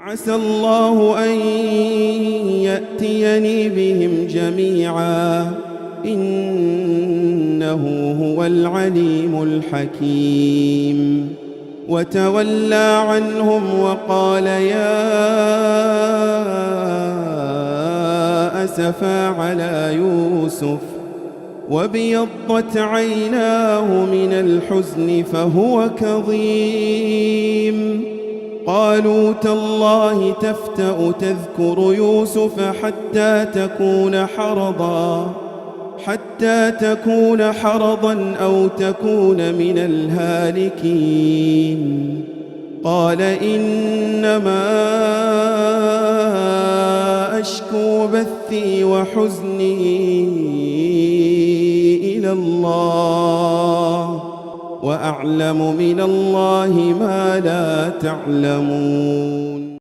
عسى الله أن يأتيني بهم جميعا إنه هو العليم الحكيم. وتولى عنهم وقال يا أسفا على يوسف وابيضت عيناه من الحزن فهو كظيم. قالوا تالله تفتأ تذكر يوسف حتى تكون حرضا أو تكون من الهالكين. قال إنما أشكو بثي وحزني إلى الله وأعلم من الله ما لا تعلمون.